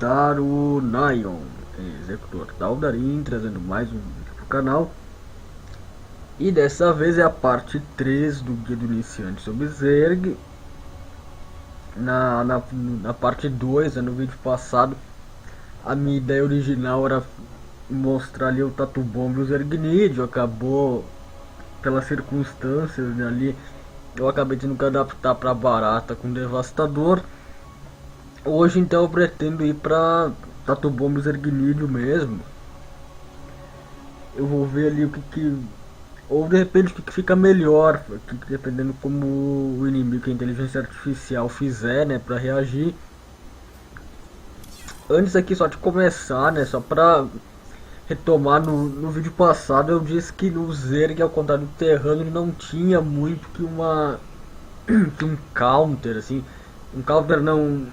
enfrentar o Nion, executor Taldarin, trazendo mais um vídeo pro canal. E dessa vez é a parte 3 do Guia do Iniciante sobre Zerg. Na parte 2, no vídeo passado, a minha ideia original era mostrar ali o Tatu Bomb e o Zergnid. Acabou, pelas circunstâncias, né, ali, eu acabei tendo que adaptar para Barata com Devastador. Hoje então eu pretendo ir para Tatu Bomb e Zergnid mesmo. Eu vou ver ali o que ou de repente o que fica melhor, dependendo como o inimigo, a inteligência artificial fizer, né, para reagir. Antes aqui, só de começar, né, só para retomar, no vídeo passado eu disse que no Zerg, ao contrário do Terrano, ele não tinha muito que um counter, assim, um counter não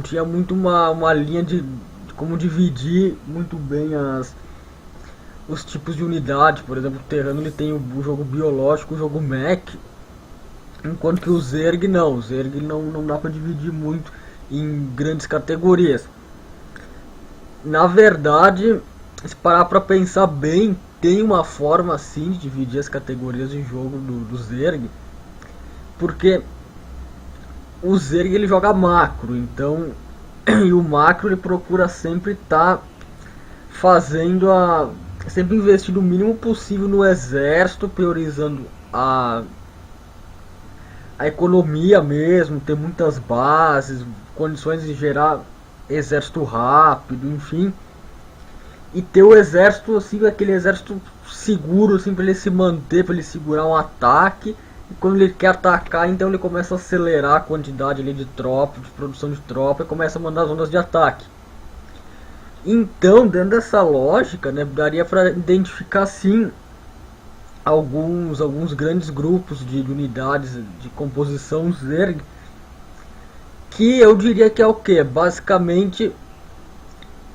tinha muito uma linha de como dividir muito bem os tipos de unidade. Por exemplo, o Terrano ele tem o jogo biológico, o jogo mech, enquanto que o Zerg não. O Zerg não dá para dividir muito em grandes categorias. Na verdade, se parar para pensar bem, tem uma forma assim de dividir as categorias de jogo do Zerg, porque o Zerg ele joga macro, então e o macro ele procura sempre estar fazendo sempre investir o mínimo possível no exército, priorizando a economia mesmo, ter muitas bases, condições de gerar exército rápido, enfim, e ter o exército assim, aquele exército seguro assim, para ele se manter, para ele segurar um ataque. E quando ele quer atacar, então ele começa a acelerar a quantidade ali de tropa, de produção de tropa, e começa a mandar as ondas de ataque. Então, dentro dessa lógica, né, daria para identificar sim alguns grandes grupos de unidades de composição Zerg, que eu diria que é o que? Basicamente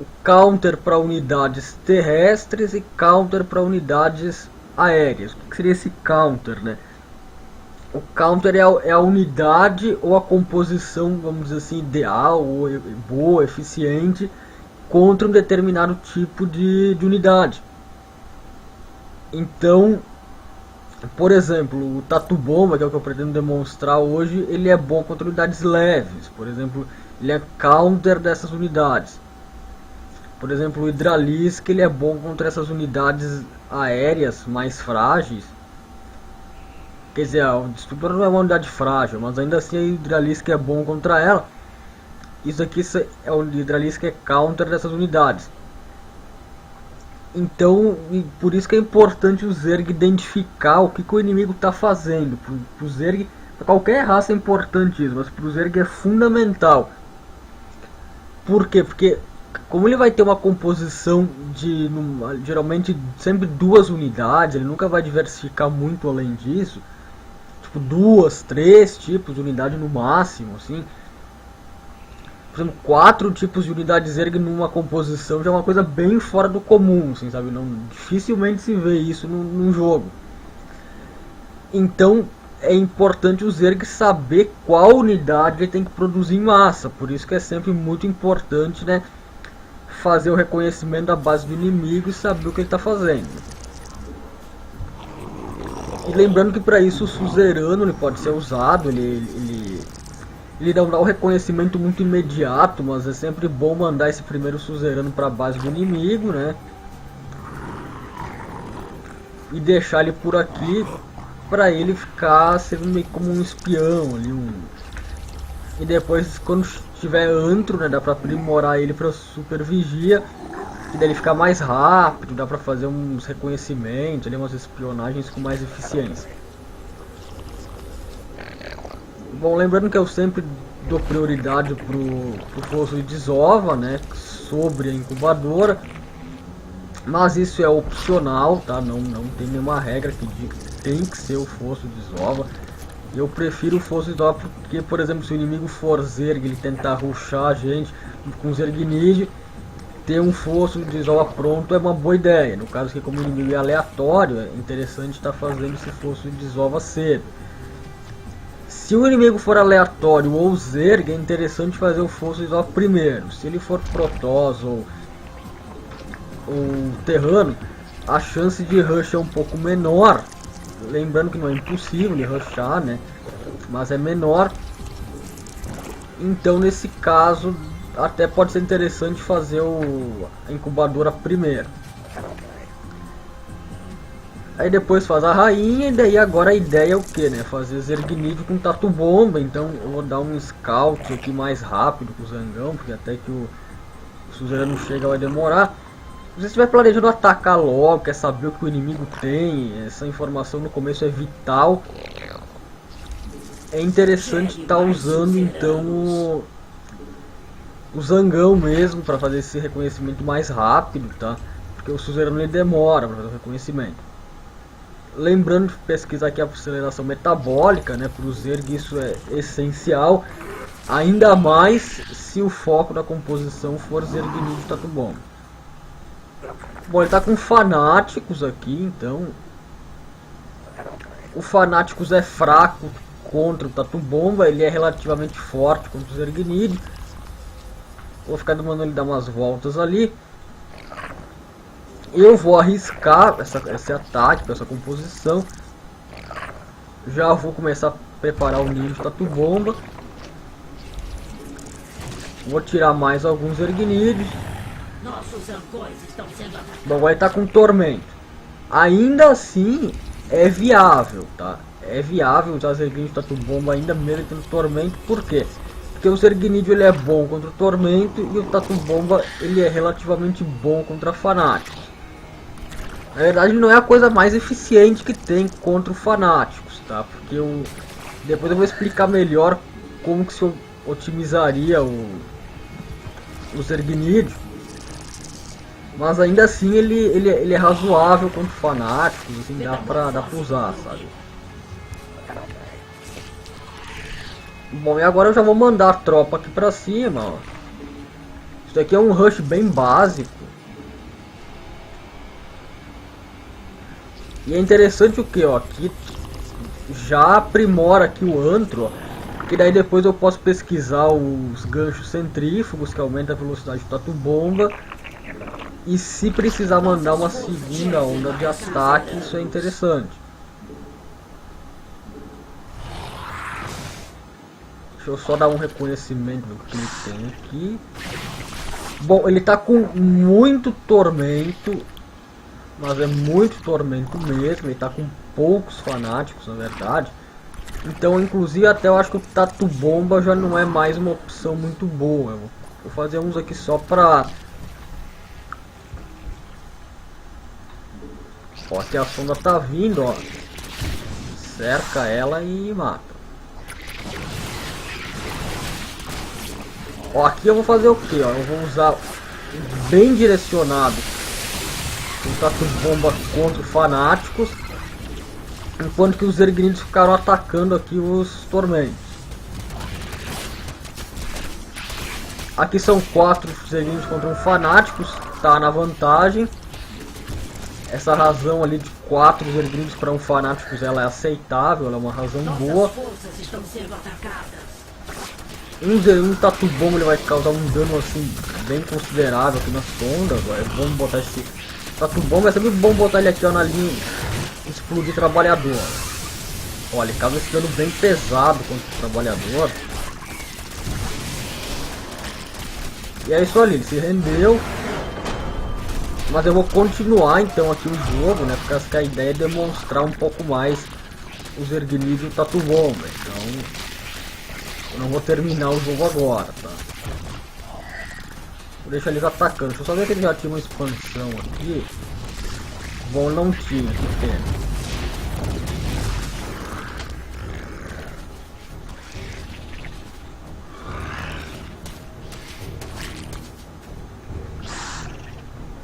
o counter para unidades terrestres e counter para unidades aéreas. O que seria esse counter, né? O counter é a unidade ou a composição, vamos dizer assim, ideal, ou boa, eficiente, contra um determinado tipo de unidade. Então, por exemplo, o Tatu Bomba, que é o que eu pretendo demonstrar hoje, ele é bom contra unidades leves. Por exemplo, ele é counter dessas unidades. Por exemplo, o Hydralisk, ele é bom contra essas unidades aéreas mais frágeis. Quer dizer, o Destrutor não é uma unidade frágil, mas ainda assim o Hydralisk é bom contra ela. Isso aqui é o Hydralisk, é counter dessas unidades. Então, por isso que é importante o Zerg identificar o que o inimigo está fazendo. Pro Zerg, para qualquer raça é importante isso, mas pro Zerg é fundamental. Por quê? Porque como ele vai ter uma composição de geralmente sempre duas unidades, ele nunca vai diversificar muito além disso. Tipo, 2, 3 tipos de unidade no máximo, assim. Por exemplo, 4 tipos de unidades Zerg numa composição já é uma coisa bem fora do comum, assim, sabe? Dificilmente se vê isso num jogo. Então é importante o Zerg saber qual unidade ele tem que produzir em massa. Por isso que é sempre muito importante, né, fazer o reconhecimento da base do inimigo e saber o que ele está fazendo. E lembrando que para isso o suzerano ele pode ser usado, ele não dá o reconhecimento muito imediato, mas é sempre bom mandar esse primeiro suzerano para a base do inimigo, né? E deixar ele por aqui para ele ficar sendo meio como um espião ali, E depois, quando tiver antro, né, dá para aprimorar ele para super vigia, e daí ele fica mais rápido, dá para fazer uns reconhecimentos, ali, umas espionagens com mais eficiência. Bom, lembrando que eu sempre dou prioridade pro fosso de desova, né, sobre a incubadora, mas isso é opcional, tá? Não tem nenhuma regra que diga que tem que ser o fosso de desova. Eu prefiro o fosso de desova porque, por exemplo, se o inimigo for Zerg, ele tentar rushar a gente com Zergnid, ter um fosso de desova pronto é uma boa ideia. No caso que, como o inimigo é aleatório, é interessante estar fazendo esse fosso de desova cedo. Se o inimigo for aleatório ou Zerg, é interessante fazer o Forces of primeiro. Se ele for Protoss ou Terrano, a chance de rush é um pouco menor. Lembrando que não é impossível de rushar, né? Mas é menor. Então nesse caso até pode ser interessante fazer a incubadora primeiro. Aí depois faz a rainha e daí agora a ideia é o que, né? Fazer Zergnid com Tatu Bomba. Então eu vou dar um scout aqui mais rápido com o Zangão, porque até que o suzerano chega vai demorar. Se você estiver planejando atacar logo, quer saber o que o inimigo tem, essa informação no começo é vital. É interessante estar usando então o Zangão mesmo para fazer esse reconhecimento mais rápido, tá? Porque o suzerano ele demora para fazer o reconhecimento. Lembrando de pesquisar aqui a aceleração metabólica, né? Para o Zerg isso é essencial, ainda mais se o foco da composição for Zergnid de Tatu Bomba. Bom, ele tá com fanáticos aqui, então o fanáticos é fraco contra o Tatu Bomba, ele é relativamente forte contra o Zergnid. Vou ficar mandando ele dar umas voltas ali. Eu vou arriscar esse ataque para essa composição. Já vou começar a preparar o ninho de Tatu Bomba. Vou tirar mais alguns Zergnids. Bom, vai estar com tormento. Ainda assim é viável, tá? É viável usar Zergnid de Tatu Bomba ainda mesmo tendo tormento. Por quê? Porque o Zergnid ele é bom contra o tormento e o Tatu Bomba ele é relativamente bom contra fanáticos. Na verdade não é a coisa mais eficiente que tem contra os fanáticos, tá? Porque depois eu vou explicar melhor como que se otimizaria o Zergnid. Mas ainda assim ele é razoável contra fanáticos, assim, dá pra usar, sabe? Bom, e agora eu já vou mandar a tropa aqui pra cima, ó. Isso aqui é um rush bem básico. E é interessante o que, ó, aqui já aprimora aqui o antro, ó, que daí depois eu posso pesquisar os ganchos centrífugos, que aumenta a velocidade do Tatu Bomba. E se precisar mandar uma segunda onda de ataque, isso é interessante. Deixa eu só dar um reconhecimento do que ele tem aqui. Bom, ele tá com muito tormento, mas é muito tormento mesmo. Ele tá com poucos fanáticos, na verdade. Então, inclusive, até eu acho que o Tatu Bomba já não é mais uma opção muito boa. Eu vou fazer uns aqui só pra... Ó, aqui a sonda tá vindo, ó. Cerca ela e mata. Ó, aqui eu vou fazer o que, ó? Eu vou usar bem direcionado o Tatu Bomba contra fanáticos, enquanto que os Zergnids ficaram atacando aqui os tormentos. Aqui são 4 Zergnids contra um fanáticos, tá na vantagem. Essa razão ali de 4 Zergnids para um fanáticos ela é aceitável, ela é uma razão boa. Um Tatu Bomba ele vai causar um dano assim bem considerável aqui na sonda. Agora vamos botar esse Tatu Bomba, é sempre bom botar ele aqui, ó, na linha explodir trabalhador. Olha, ele causa esse dano bem pesado contra o trabalhador. E é isso ali, ele se rendeu. Mas eu vou continuar então aqui o jogo, né? Porque acho que a ideia é demonstrar um pouco mais os Zergnids e o Tatu Bomba. Então eu não vou terminar o jogo agora, tá? Vou deixar eles atacando. Deixa eu só ver que ele já tinha uma expansão aqui. Bom, não tinha, que pena.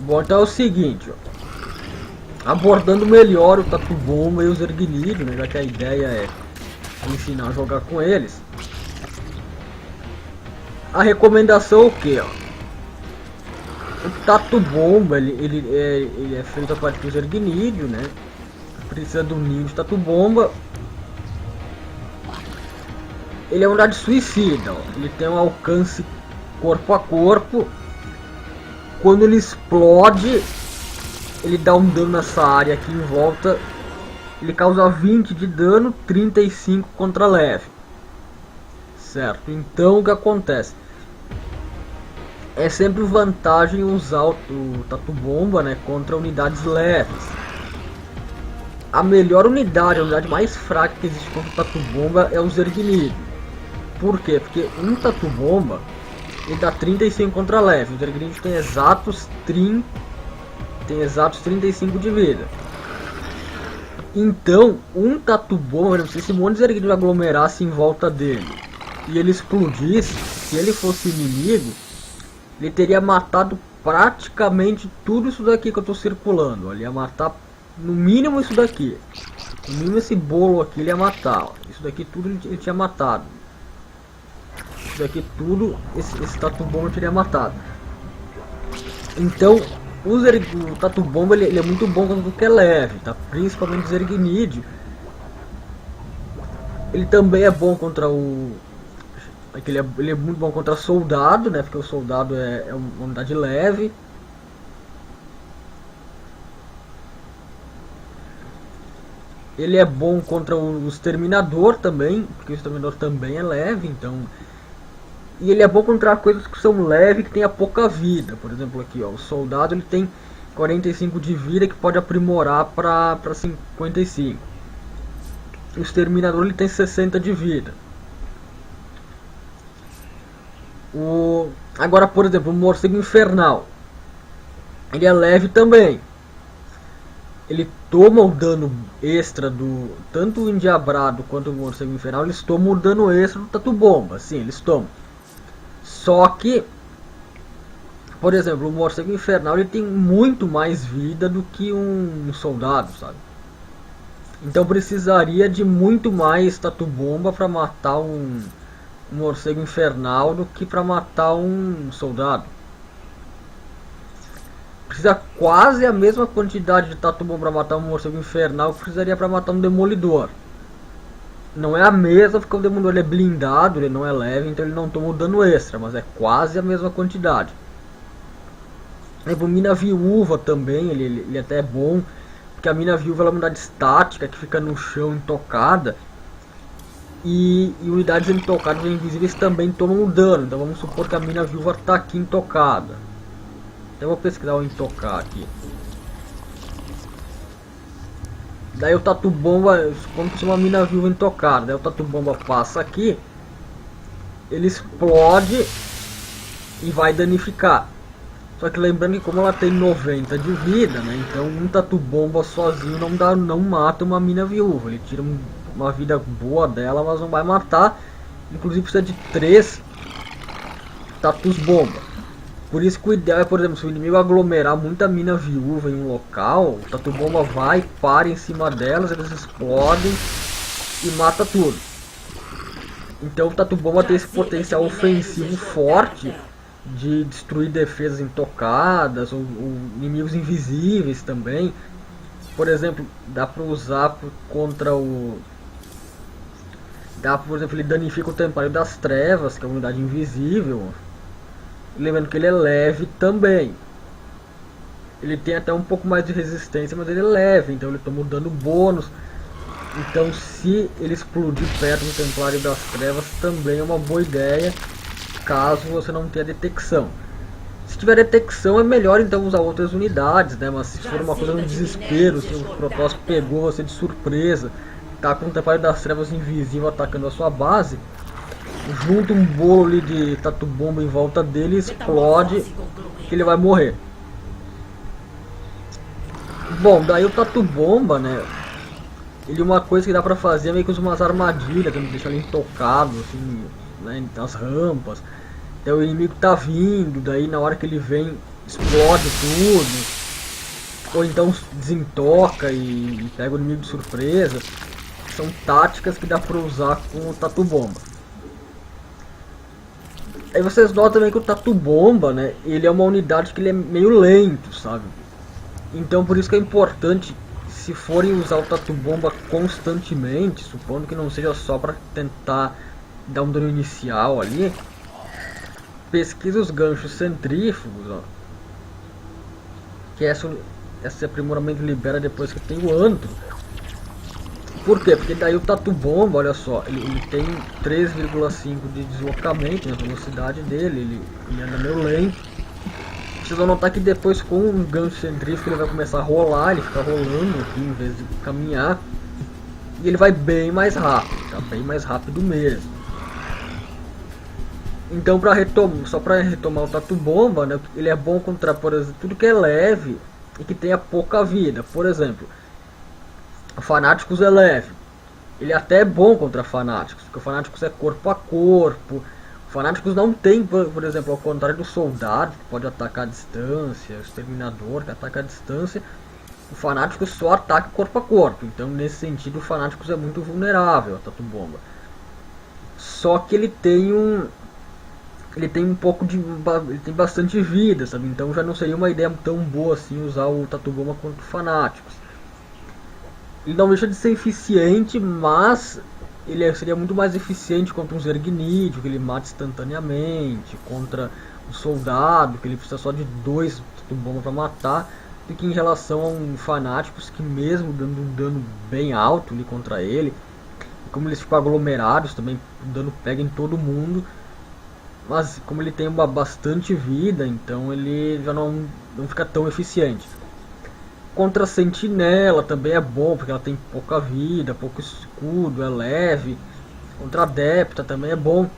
Bom, então é o seguinte, ó. Abordando melhor o Tatu Bomba e os Zergnid, né? Já que a ideia é ensinar a jogar com eles. A recomendação é o que, ó? O Tatu Bomba ele é feito a partir do Zergnid, né? Precisa do ninho de Tatu Bomba. Ele é uma unidade suicida, ó. Ele tem um alcance corpo a corpo. Quando ele explode, ele dá um dano nessa área aqui em volta. Ele causa 20 de dano, 35 contra leve. Certo, então o que acontece? É sempre vantagem usar o Tatu Bomba, né, contra unidades leves. A melhor unidade, a unidade mais fraca que existe contra o Tatu Bomba é o Zergnid. Por quê? Porque um Tatu Bomba ele dá 35 contra leve. O Zergnid tem exatos 35 de vida. Então, um Tatu Bomba, se esse monte de Zergnid aglomerasse em volta dele e ele explodisse, se ele fosse inimigo, ele teria matado praticamente tudo isso daqui que eu estou circulando. Ele ia matar no mínimo isso daqui. No mínimo esse bolo aqui ele ia matar. Ó. Isso daqui tudo ele tinha matado. Isso daqui tudo, esse Tatu Bomba teria matado. Então, o Tatu Bomba ele é muito bom quando que é leve, tá? Principalmente o Zergnid. Ele também é bom contra o... Ele é muito bom contra soldado, né? Porque o soldado é uma unidade leve. Ele é bom contra o Exterminador também, porque o Exterminador também é leve, então... E ele é bom contra coisas que são leves, que tenha pouca vida. Por exemplo aqui, ó, o soldado ele tem 45 de vida, que pode aprimorar para 55. O Exterminador ele tem 60 de vida. Agora, por exemplo, o Morcego Infernal. Ele é leve também. Ele toma o dano extra do... Tanto o Endiabrado quanto o Morcego Infernal, eles tomam o dano extra do Tatu Bomba. Sim, eles tomam. Só que, por exemplo, o Morcego Infernal ele tem muito mais vida do que um soldado, sabe? Então precisaria de muito mais Tatu Bomba para matar um Morcego Infernal do que para matar um soldado. Precisa quase a mesma quantidade de Tatu Bomba para matar um Morcego Infernal que precisaria para matar um Demolidor. Não é a mesma porque o Demolidor ele é blindado, ele não é leve, então ele não toma o dano extra, mas é quase a mesma quantidade. A Mina Viúva também, ele até é bom, porque a Mina Viúva ela é uma unidade estática que fica no chão intocada. E unidades intocadas ou invisíveis também tomam dano. Então vamos supor que a Mina Viúva está aqui intocada. Eu vou pesquisar o intocar aqui. Daí o Tatu Bomba, como que chama a Mina Viúva intocada. Daí o Tatu Bomba passa aqui. Ele explode e vai danificar. Só que lembrando que como ela tem 90 de vida, né? Então um Tatu Bomba sozinho não mata uma Mina Viúva. Ele tira uma vida boa dela, mas não vai matar. Inclusive precisa de 3 Tatus Bomba. Por isso que o ideal é, por exemplo, se o inimigo aglomerar muita Mina Viúva em um local, o Tatu Bomba vai, para em cima delas, eles explodem e mata tudo. Então o Tatu Bomba tem esse potencial ofensivo forte de destruir defesas intocadas ou inimigos invisíveis também. Por exemplo, dá para usar contra o... por exemplo, ele danifica o Templário das Trevas, que é uma unidade invisível. Lembrando que ele é leve também. Ele tem até um pouco mais de resistência, mas ele é leve, então ele toma um dano bônus. Então se ele explodir perto do Templário das Trevas também é uma boa ideia, caso você não tenha detecção. Se tiver detecção é melhor então usar outras unidades, né? Mas se for uma coisa no desespero, se o Protoss pegou você de surpresa, tá com o Templário das Trevas invisível atacando a sua base, junta um bolo ali de Tatu Bomba em volta dele e explode, que ele vai morrer. Bom, daí o Tatu Bomba, né? Ele uma coisa que dá pra fazer é meio que umas armadilhas, que deixa ele intocado, assim, né, nas rampas. Então o inimigo tá vindo, daí na hora que ele vem, explode tudo. Ou então desentoca e pega o inimigo de surpresa. São táticas que dá pra usar com o Tatu Bomba. Aí vocês notam também que o Tatu Bomba, né, ele é uma unidade que ele é meio lento, sabe? Então por isso que é importante, se forem usar o Tatu Bomba constantemente, supondo que não seja só para tentar dá um dano inicial ali. Pesquisa os ganchos centrífugos, ó. Que esse aprimoramento libera depois que tem o antro. Por quê? Porque daí o Tatu Bomba, olha só, ele tem 3,5 de deslocamento na velocidade dele, ele anda meio lento. Vocês vão notar que depois com o gancho centrífugo ele vai começar a rolar, ele fica rolando aqui em vez de caminhar. E ele vai bem mais rápido, tá? Bem mais rápido mesmo. Então só para retomar o Tatu Bomba, né, ele é bom contra, por exemplo, tudo que é leve e que tenha pouca vida. Por exemplo, Fanáticos é leve. Ele até é bom contra Fanáticos, porque o Fanáticos é corpo a corpo. Fanáticos não tem, por exemplo, ao contrário do Soldado, que pode atacar à distância, o Exterminador, que ataca à distância, o Fanáticos só ataca corpo a corpo. Então, nesse sentido, o Fanáticos é muito vulnerável ao Tatu Bomba. Só que ele tem um pouco de... ele tem bastante vida, sabe? Então já não seria uma ideia tão boa assim usar o Tatu Bomba contra Fanáticos. Ele não deixa de ser eficiente, mas ele seria muito mais eficiente contra um Zergnídeo, que ele mata instantaneamente, contra um Soldado, que ele precisa só de 2 Tatu Bomba para matar, do que em relação a um Fanáticos, que mesmo dando um dano bem alto ali contra ele, como eles ficam aglomerados também, o dano pega em todo mundo. Mas como ele tem bastante vida, então ele já não fica tão eficiente. Contra a Sentinela também é bom, porque ela tem pouca vida, pouco escudo, é leve. Contra a Adepta também é bom.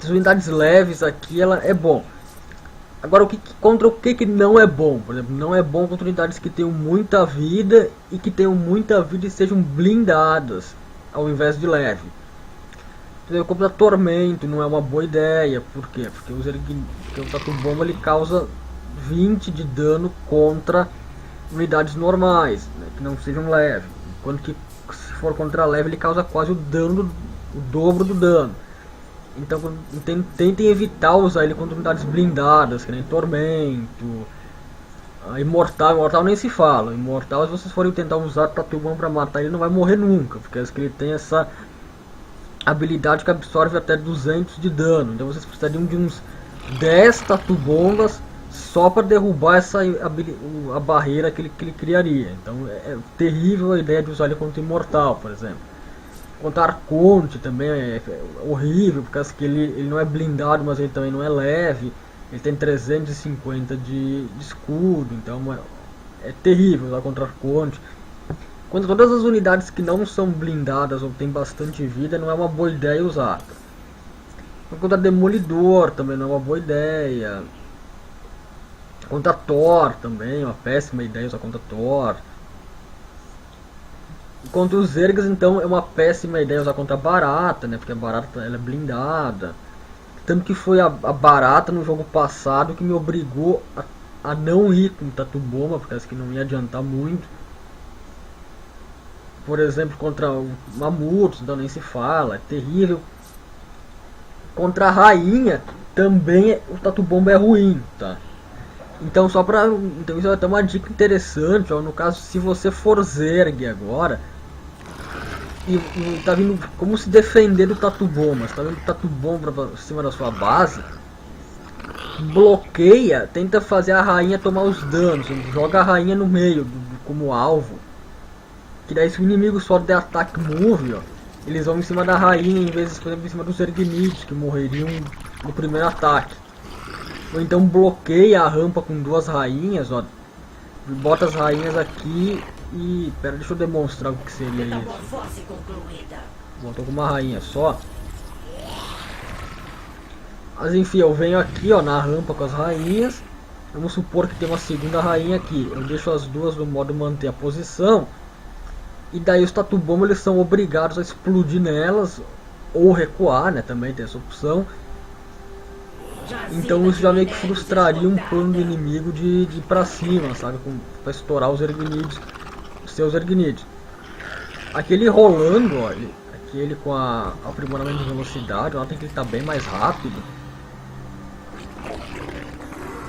As unidades leves aqui, ela é bom. Agora, contra o que não é bom? Por exemplo, não é bom contra unidades que tenham muita vida e que tenham muita vida e sejam blindadas, ao invés de leve. Contra Tormento não é uma boa ideia. Por quê? Porque o Tatu Bomba ele causa 20 de dano contra unidades normais, né, que não sejam leves. Enquanto que se for contra leve ele causa quase o dobro do dano. Então tentem evitar usar ele contra unidades blindadas, que nem Tormento, Imortal nem se fala. Imortal, se vocês forem tentar usar Tatu Bomba pra matar ele, não vai morrer nunca, porque ele tem essa habilidade que absorve até 200 de dano. Então vocês precisariam de uns 10 Tatu Bombas só para derrubar a barreira que ele criaria. Então é terrível a ideia de usar ele contra Imortal, por exemplo. Contra Arconte também é horrível, porque ele não é blindado, mas ele também não é leve. Ele tem 350 de escudo, então é terrível usar contra Arconte. Contra todas as unidades que não são blindadas ou tem bastante vida, não é uma boa ideia usar. Contra Demolidor também não é uma boa ideia. Contra Thor também, uma péssima ideia usar contra Thor. Contra os Zergs, então, é uma péssima ideia usar contra a Barata, né? Porque a Barata ela é blindada. Tanto que foi a Barata no jogo passado que me obrigou a não ir com Tatu Bomba, porque acho que não ia adiantar muito. Por exemplo, contra o Mamutos, então nem se fala, é terrível. Contra a Rainha, também o Tatu Bomba é ruim, tá? Então então isso é até uma dica interessante, ó, no caso, se você for Zerg agora, e tá vindo como se defender do Tatu Bomba, você tá vendo o Tatu Bomba pra cima da sua base, bloqueia, tenta fazer a Rainha tomar os danos, joga a Rainha no meio como alvo. Que daí se o inimigo só der ataque move, ó, eles vão em cima da rainha em vez de, por exemplo, em cima dos Zergnídeos, que morreriam no primeiro ataque. Ou então bloqueia a rampa com 2 rainhas, ó. Bota as rainhas aqui e... Pera, deixa eu demonstrar o que seria isso. Botou com uma rainha só. Mas enfim, eu venho aqui, ó, na rampa com as rainhas. Vamos supor que tem uma segunda rainha aqui. Eu deixo as duas no modo manter a posição. E daí os Tatu Bomba eles são obrigados a explodir nelas ou recuar, né? Também tem essa opção. Então isso já meio que frustraria um plano do inimigo de ir pra cima, sabe? Pra estourar os Zergnídeos, os seus Zergnídeos. Aquele rolando, ó, aquele com aprimoramento de velocidade, ó, tem que ele tá bem mais rápido.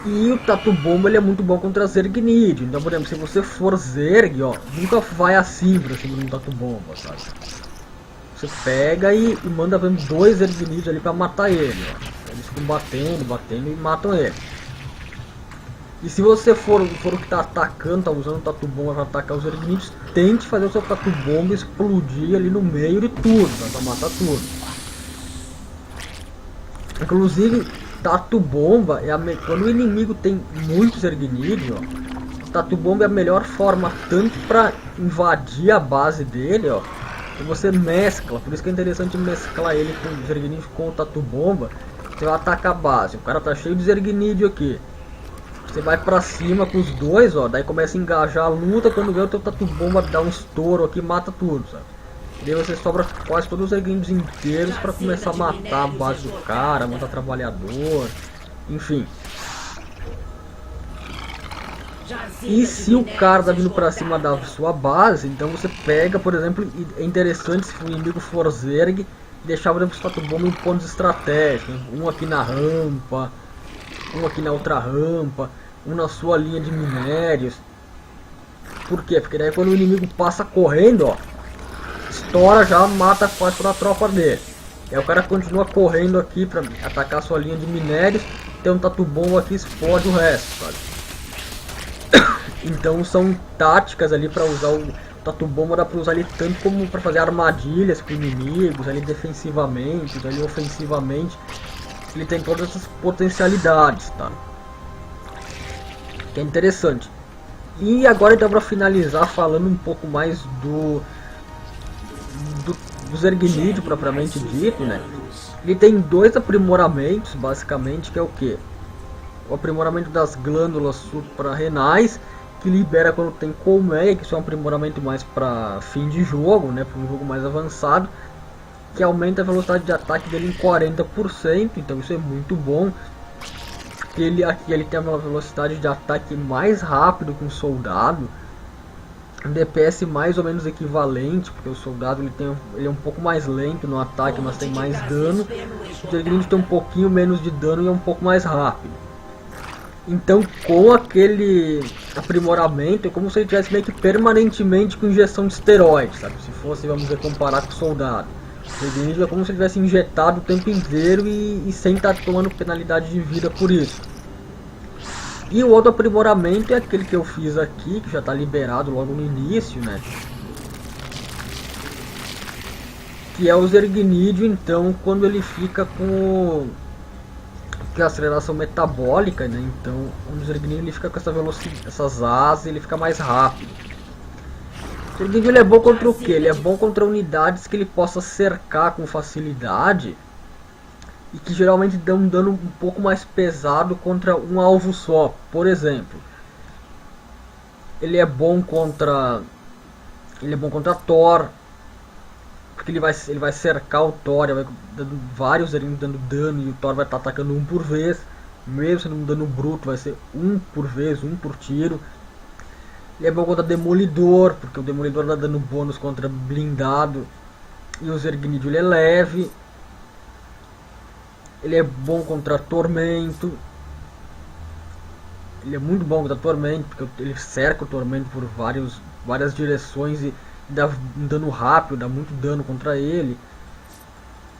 E o Tatu Bomba ele é muito bom contra Zergnídeo. Então, por exemplo, se você for Zerg, ó, nunca vai assim pra cima do Tatu Bomba, sabe? Você pega e manda ver 2 Ergnídeos ali pra matar ele, ó. Eles ficam batendo e matam ele. E se você for o que tá atacando, tá usando o Tatu Bomba pra atacar os Ergnídeos, tente fazer o seu Tatu Bomba explodir ali no meio de tudo, pra matar tudo. Inclusive, Tatu Bomba quando o inimigo tem muitos Ergnídeos, ó, Tatu Bomba é a melhor forma tanto pra invadir a base dele, ó. E você mescla, por isso que é interessante mesclar ele com os Ergnídeos com o Tatu Bomba. Você vai atacar a base, o cara tá cheio de Ergnídeo aqui. Você vai pra cima com os dois, ó, daí começa a engajar a luta, quando vê o teu Tatu Bomba dá um estouro aqui, mata tudo, sabe? E daí você sobra quase todos os Ergnídeos inteiros pra começar a matar a base do cara, matar trabalhador, enfim. E se o cara tá vindo pra cima da sua base, então você pega, por exemplo, é interessante se o inimigo for Zerg, deixar, por exemplo, o Tatu Bomba em pontos estratégicos, um aqui na rampa, um aqui na outra rampa, um na sua linha de minérios. Por quê? Porque daí quando o inimigo passa correndo, ó, estoura, já mata quase toda a tropa dele. E aí o cara continua correndo aqui pra atacar a sua linha de minérios, tem um Tatu Bomba aqui, explode o resto, sabe? Então são táticas ali pra usar o Tatu Bomba, dá pra usar ele tanto como pra fazer armadilhas com inimigos, ali defensivamente, ali ofensivamente. Ele tem todas essas potencialidades, tá? Que é interessante. E agora então para finalizar falando um pouco mais dos Ergnídeos propriamente dito, né? Ele tem 2 aprimoramentos basicamente, que é o que? O aprimoramento das glândulas suprarrenais, que libera quando tem colmeia, que isso é um aprimoramento mais para fim de jogo, né? Para um jogo mais avançado, que aumenta a velocidade de ataque dele em 40%, então isso é muito bom. Ele tem uma velocidade de ataque mais rápido que um soldado, um DPS mais ou menos equivalente, porque o soldado ele é um pouco mais lento no ataque, mas tem mais dano. O Ergnídeo tem um pouquinho menos de dano e é um pouco mais rápido. Então, com aquele aprimoramento, é como se ele tivesse meio que permanentemente com injeção de esteroide, sabe? Se fosse, vamos dizer, comparar com o soldado. O Ergnídeo é como se ele tivesse injetado o tempo inteiro e sem estar tomando penalidade de vida por isso. E o outro aprimoramento é aquele que eu fiz aqui, que já está liberado logo no início, né? Que é o Ergnídeo, então, quando ele fica com a aceleração metabólica, né? Então, o Ergnídeo ele fica com essa velocidade, essas asas, ele fica mais rápido. O Ergnídeo ele é bom contra o que? Ele é bom contra unidades que ele possa cercar com facilidade e que geralmente dão um dano um pouco mais pesado contra um alvo só. Por exemplo, ele é bom contra Thor, porque ele vai cercar o Thor, ele vai dando vários Ergnídeos dando dano e o Thor vai estar atacando um por vez, mesmo sendo um dano bruto, vai ser um por vez, um por tiro. Ele é bom contra Demolidor, porque o Demolidor dá dano bônus contra blindado e o Ergnídeo ele é leve. Ele é bom contra Tormento. Ele é muito bom contra Tormento, porque ele cerca o Tormento por várias direções e dá um dano rápido, dá muito dano contra ele.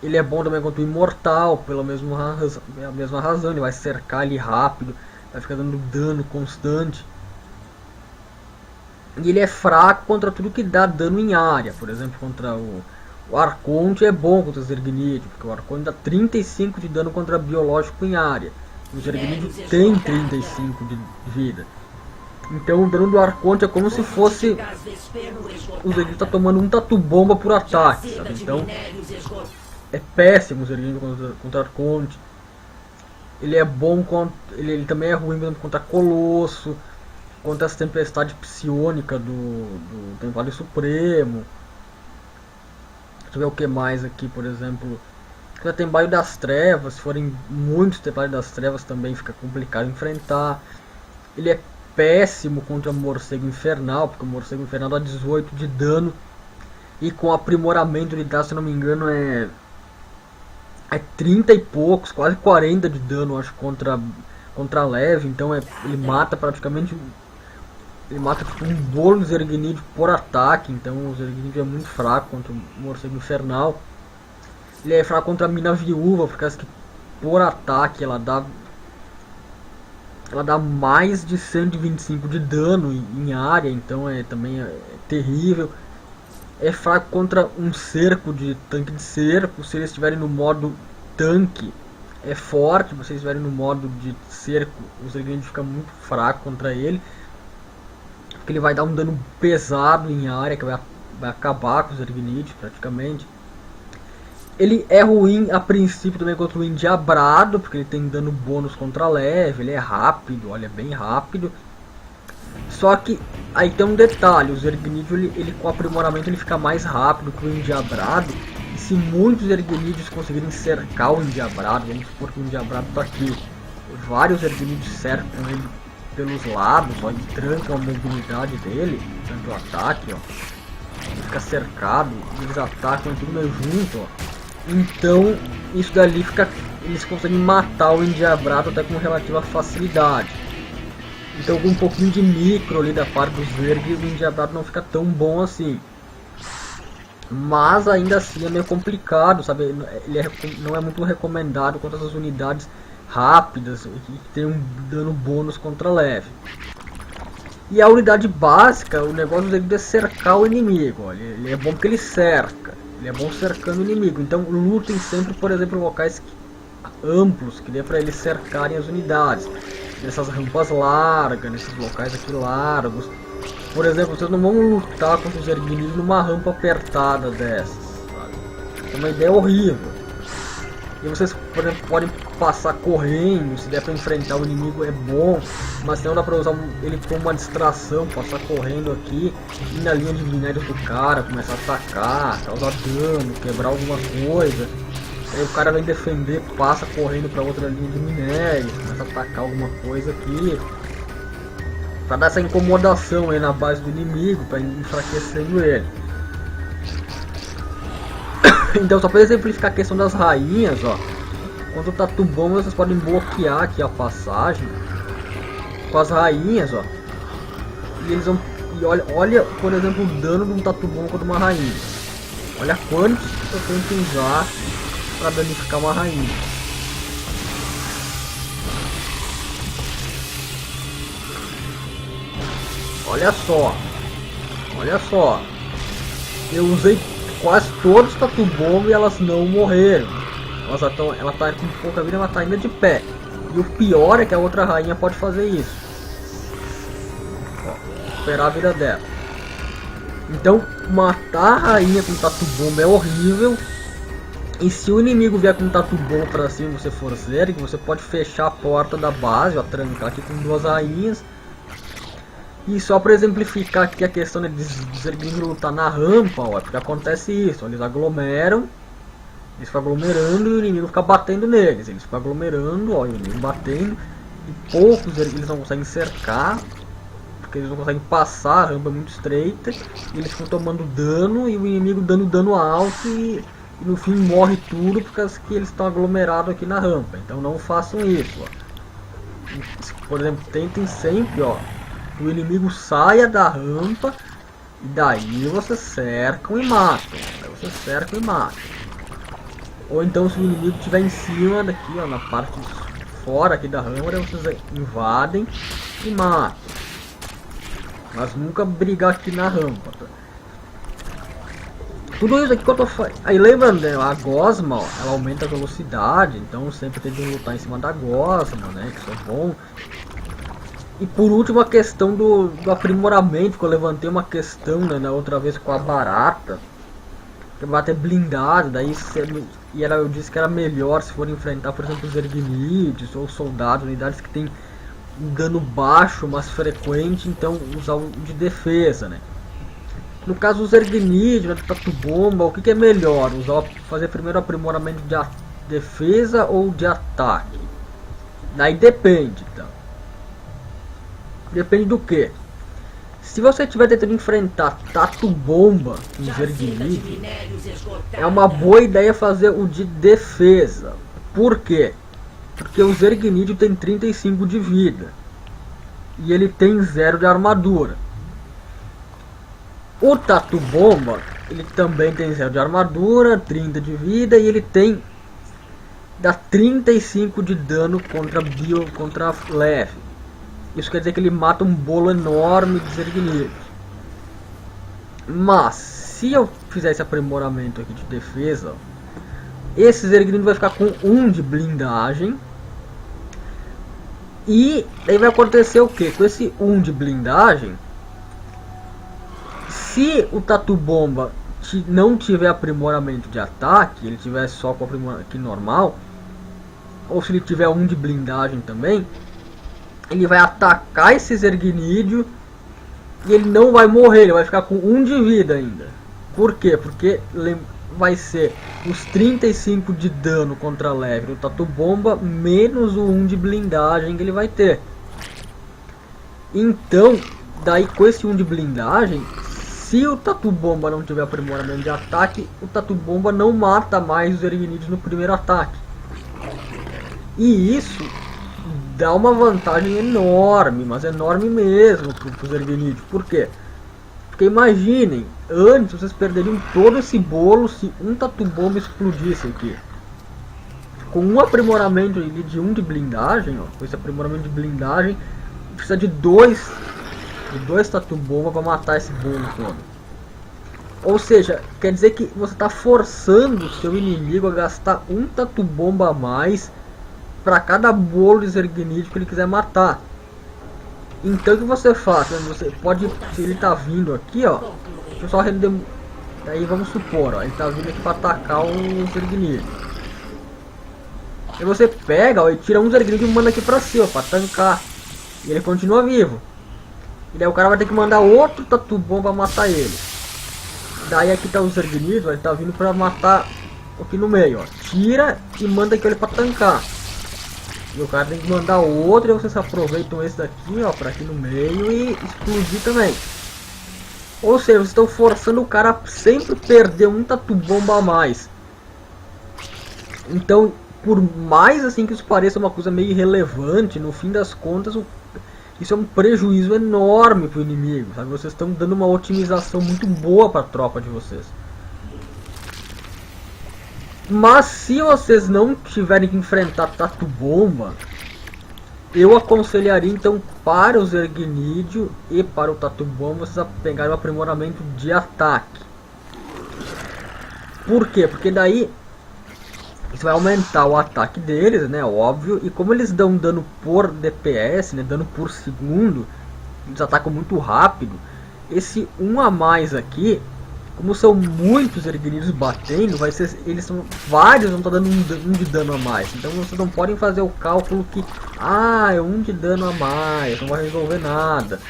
Ele é bom também contra o Imortal, pela mesma razão, ele vai cercar ele rápido, vai ficar dando dano constante. E ele é fraco contra tudo que dá dano em área, por exemplo, contra o Arconte é bom contra os Ergnídeos, porque o Arconte dá 35 de dano contra biológico em área. Os Ergnídeos tem 35 de vida. Então o dano do Arconte é como se fosse os Ergnídeos tá tomando um Tatu Bomba por ataque, sabe? Então é péssimo os Ergnídeos contra Arconte. Ele é bom contra, ele também é ruim contra Colosso, contra essa tempestade psionica do Templário Supremo. Deixa eu ver o que mais aqui, por exemplo. Já tem Baio das Trevas, se forem muitos Templários das Trevas também fica complicado enfrentar. Ele é péssimo contra Morcego Infernal, porque o Morcego Infernal dá 18 de dano. E com aprimoramento ele dá, se não me engano, é 30 e poucos, quase 40 de dano, acho, contra leve. Então ele mata praticamente Ele mata tipo um bolo de Zergnid por ataque, então o Zergnid é muito fraco contra o morcego infernal. Ele é fraco contra a mina viúva, por causa que por ataque ela dá mais de 125 de dano em área, então também é terrível. É fraco contra um cerco de tanque de cerco, se eles estiverem no modo tanque é forte, se vocês estiverem no modo de cerco, o Zergnid fica muito fraco contra ele, porque ele vai dar um dano pesado em área, que vai acabar com o Zergnid praticamente. Ele é ruim a princípio também contra o Endiabrado, porque ele tem dano bônus contra leve, ele é rápido, olha, bem rápido. Só que aí tem um detalhe, o Zergnid ele com aprimoramento ele fica mais rápido que o Endiabrado. E se muitos Zergnids conseguirem cercar o Endiabrado, vamos supor que o Endiabrado está aqui, vários Zergnids cercam ele pelos lados, ó, e trancam a mobilidade dele, trancam o ataque, ó. Ele fica cercado, eles atacam tudo meio junto, ó. Então, isso dali fica, eles conseguem matar o Endiabrado até com relativa facilidade. Então, com um pouquinho de micro ali da parte dos verdes, o Endiabrado não fica tão bom assim. Mas ainda assim é meio complicado, sabe? Ele não é muito recomendado contra essas unidades rápidas que tem um dano bônus contra leve. E a unidade básica, o negócio dele é cercar o inimigo. Ó. Ele é bom porque ele cerca. Ele é bom cercando o inimigo. Então lutem sempre, por exemplo, em locais amplos, que dê para eles cercarem as unidades. Nessas rampas largas, nesses locais aqui largos. Por exemplo, vocês não vão lutar contra os Zergnids numa rampa apertada dessas. Sabe? É uma ideia horrível. E vocês, por exemplo, podem passar correndo, se der para enfrentar o inimigo é bom, mas não dá para usar ele como uma distração, passar correndo aqui, ir na linha de minérios do cara, começar a atacar, causar dano, quebrar alguma coisa. Aí o cara vem defender, passa correndo para outra linha de minérios, começa a atacar alguma coisa aqui. Para dar essa incomodação aí na base do inimigo, para ir enfraquecendo ele. Então, só para exemplificar a questão das rainhas, ó. Quando tá Tatu-Bomba, vocês podem bloquear aqui a passagem com as rainhas, ó. E eles vão. E olha, por exemplo, o dano de um Tatu-Bomba contra uma rainha. Olha quantos eu tenho que usar para danificar uma rainha. Olha só. Olha só. Eu usei quase todos os Tatu-Bomba e elas não morreram. Ela tá com pouca vida, mas tá ainda de pé. E o pior é que a outra rainha pode fazer isso. Ó, recuperar a vida dela. Então, matar a rainha com Tatu-Bomba é horrível. E se o inimigo vier com Tatu-Bomba pra cima e você for Zerg, você pode fechar a porta da base, ó, trancar aqui com duas rainhas. E só para exemplificar aqui a questão de Zerglings lutar na rampa, ó, porque acontece isso, ó, eles aglomeram, eles ficam aglomerando e o inimigo fica batendo neles, eles ficam aglomerando, ó, e o inimigo batendo, e poucos eles não conseguem cercar, porque eles não conseguem passar, a rampa é muito estreita, e eles ficam tomando dano, e o inimigo dando dano alto, e no fim morre tudo, porque eles estão aglomerados aqui na rampa, então não façam isso, ó. Por exemplo, tentem sempre, ó, o inimigo saia da rampa e daí você cercam e matam. Daí você cercam e matam. Ou então se o inimigo estiver em cima daqui, ó, na parte de fora aqui da rampa, daí vocês invadem e matam. Mas nunca brigar aqui na rampa. Tá? Tudo isso aqui que eu tô falando. Aí lembrando, né, a Gosma, ó, ela aumenta a velocidade, então sempre tem que lutar em cima da Gosma, né, que isso é bom. E por último a questão do aprimoramento, que eu levantei uma questão, né, na outra vez com a Barata. Que a Barata é blindada, daí eu disse que era melhor se for enfrentar, por exemplo, os Zergnids ou soldados, unidades que tem um dano baixo, mas frequente, então usar o de defesa, né. No caso dos Zergnid, né, do Tatu-Bomba, o que é melhor? Fazer primeiro aprimoramento de defesa ou de ataque? Daí depende, então. Depende do que. Se você estiver tentando enfrentar Tatu-Bomba com Zergnid, é uma boa ideia fazer o de defesa. Por quê? Porque o Zergnid tem 35 de vida. e ele tem 0 de armadura. O Tatu Bomba, ele também tem 0 de armadura, 30 de vida e ele tem dá 35 de dano contra leve. Isso quer dizer que ele mata um bolo enorme de Zergnídeos. Mas se eu fizer esse aprimoramento aqui de defesa, esse Zergnídeo vai ficar com 1 de blindagem. E aí vai acontecer o que? Com esse 1 de blindagem, se o Tatu Bomba não tiver aprimoramento de ataque, ele tiver só com aprimoramento aqui normal, ou se ele tiver 1 de blindagem também, ele vai atacar esse Zergnídeo e ele não vai morrer, ele vai ficar com 1 de vida ainda. Por quê? Porque vai ser os 35 de dano contra leve do Tatu Bomba menos o 1 de blindagem que ele vai ter. Então, daí com esse 1 de blindagem, se o Tatu Bomba não tiver aprimoramento de ataque, o Tatu Bomba não mata mais os Zergnídeos no primeiro ataque. E isso dá uma vantagem enorme, mas enorme mesmo para os Zergnídeos. Por quê? Porque imaginem, antes vocês perderiam todo esse bolo se um Tatu Bomba explodisse aqui. Com um aprimoramento de 1 de blindagem, ó, com esse aprimoramento de blindagem, precisa de dois Tatu Bomba para matar esse bolo todo. Ou seja, quer dizer que você está forçando o seu inimigo a gastar um Tatu Bomba a mais para cada bolo de Zergnídeo que ele quiser matar. Então o que você faz? Você pode, se ele tá vindo aqui, ó, deixa eu só render. Aí vamos supor, ó, ele tá vindo aqui para atacar o Zergnídeo. E você pega, ó, e tira um Zergnídeo e manda aqui para cima para tancar. E ele continua vivo. E daí o cara vai ter que mandar outro Tatu Bomba para matar ele. Daí aqui tá o Zergnídeo, ele tá vindo para matar aqui no meio, ó. Tira e manda aqui ele para tancar. E o cara tem que mandar outro e vocês aproveitam esse daqui, ó, para aqui no meio e explodir também. Ou seja, vocês estão forçando o cara a sempre perder um Tatu Bomba a mais. Então, por mais assim que isso pareça uma coisa meio irrelevante, no fim das contas, isso é um prejuízo enorme para o inimigo, sabe? Vocês estão dando uma otimização muito boa para a tropa de vocês. Mas se vocês não tiverem que enfrentar Tatu Bomba, eu aconselharia então para o Zergnídeo e para o Tatu Bomba vocês pegarem o aprimoramento de ataque. Por quê? Porque daí isso vai aumentar o ataque deles, né? Óbvio. E como eles dão dano por DPS, né? Dano por segundo, eles atacam muito rápido. Esse 1 a mais aqui, como são muitos Zergnídeos batendo, vários vão estar dando um de dano a mais. Então vocês não podem fazer o cálculo que é 1 de dano a mais, não vai resolver nada.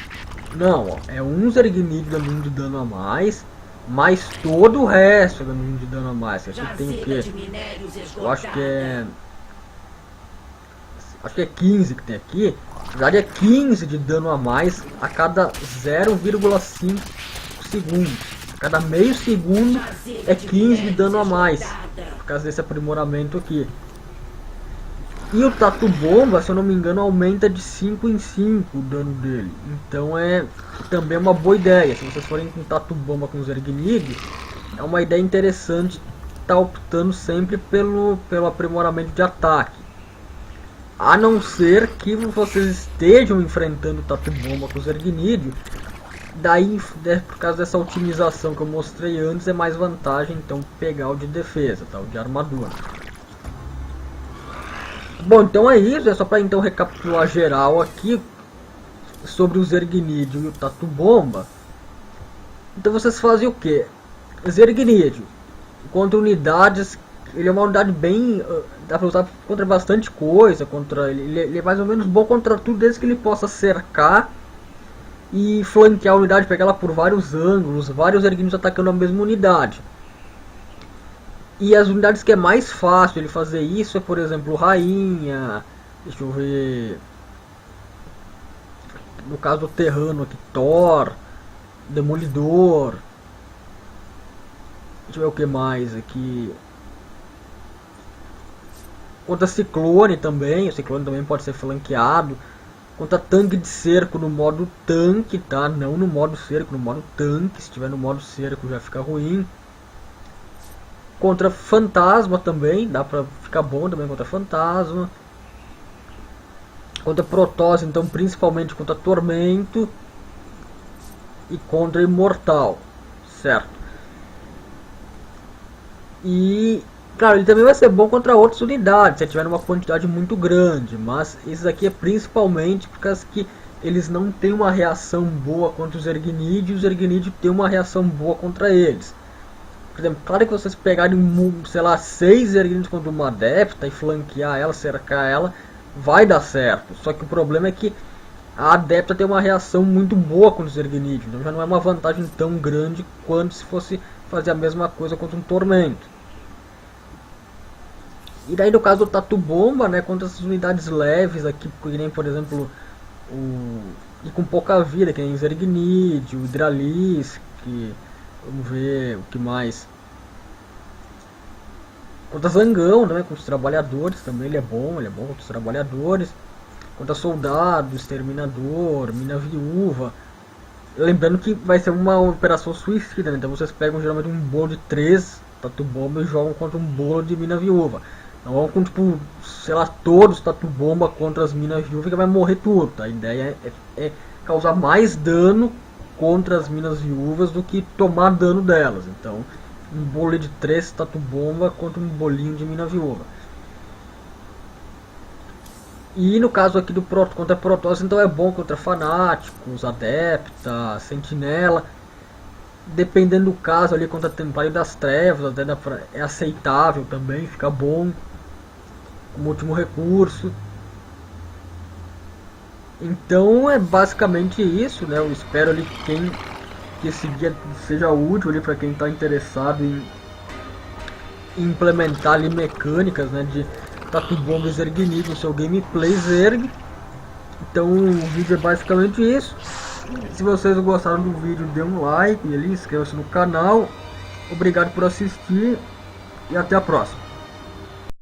Não, ó, é um Zergnídeo dando 1 de dano a mais todo o resto dando 1 de dano a mais. Aqui tem o que? Eu acho que é 15 que tem aqui. Na verdade é 15 de dano a mais a cada 0,5 segundos. Cada meio segundo é 15 de dano a mais, por causa desse aprimoramento aqui. E o Tatu Bomba, se eu não me engano, aumenta de 5 em 5 o dano dele. Então é também uma boa ideia. Se vocês forem com Tatu Bomba com Zergnídeo, é uma ideia interessante estar optando sempre pelo aprimoramento de ataque. A não ser que vocês estejam enfrentando Tatu Bomba com Zergnídeo. Daí, por causa dessa otimização que eu mostrei antes, é mais vantagem então pegar o de defesa, tá? O de armadura. Bom, então é isso, é só para então recapitular geral aqui sobre o Zergnídeo e o Tatu Bomba. Então vocês fazem o que? Zergnídeo contra unidades, ele é uma unidade bem, dá para usar contra bastante coisa, ele é mais ou menos bom contra tudo desde que ele possa cercar e flanquear a unidade, pegar ela por vários ângulos, vários Zergnídeos atacando a mesma unidade. E as unidades que é mais fácil ele fazer isso é, por exemplo, Rainha, deixa eu ver, no caso do Terrano aqui, Thor, Demolidor, deixa eu ver o que mais aqui, contra Ciclone também, o Ciclone também pode ser flanqueado. Contra tanque de cerco no modo tanque, tá? Não no modo cerco, no modo tanque. Se estiver no modo cerco já fica ruim. Contra fantasma também, dá pra ficar bom também contra fantasma. Contra Protoss, então principalmente contra Tormento. E contra Imortal, certo? E, claro, ele também vai ser bom contra outras unidades, se tiver uma quantidade muito grande. Mas esses aqui é principalmente por causa que eles não têm uma reação boa contra os Ergnid, e os Ergnid têm uma reação boa contra eles. Por exemplo, claro que vocês pegarem, sei lá, 6 Ergnids contra uma Adepta e flanquear ela, cercar ela, vai dar certo. Só que o problema é que a Adepta tem uma reação muito boa contra os Ergnids, então já não é uma vantagem tão grande quanto se fosse fazer a mesma coisa contra um Tormento. E daí no caso do Tatu Bomba, né, contra essas unidades leves aqui, que nem por exemplo e com pouca vida, que nem o Zergnid, o Hydralisk, vamos ver o que mais. Contra Zangão, né, contra os trabalhadores também ele é bom contra os trabalhadores. Contra Soldado, Exterminador, Mina Viúva. Lembrando que vai ser uma operação suicida, né? Então vocês pegam geralmente um bolo de 3 Tatu Bomba e jogam contra um bolo de Mina Viúva. Não vão com, tipo, sei lá, todos os Tatu Bomba contra as Minas Viúvas que vai morrer tudo, tá? A ideia é causar mais dano contra as Minas Viúvas do que tomar dano delas. Então, um bolo de 3 Tatu Bomba contra um bolinho de Mina Viúva. E no caso aqui do contra Protoss, então é bom contra Fanáticos, Adepta, Sentinela. Dependendo do caso ali contra Templário das Trevas, até é aceitável também, fica bom como último recurso. Então é basicamente isso, né? Eu espero ali que esse guia seja útil ali para quem está interessado em implementar ali mecânicas, né, de Tatu Bomba e Zergnid no seu gameplay Zerg. Então o vídeo é basicamente isso. Se vocês gostaram do vídeo, dê um like ali, inscreva-se no canal. Obrigado por assistir e até a próxima.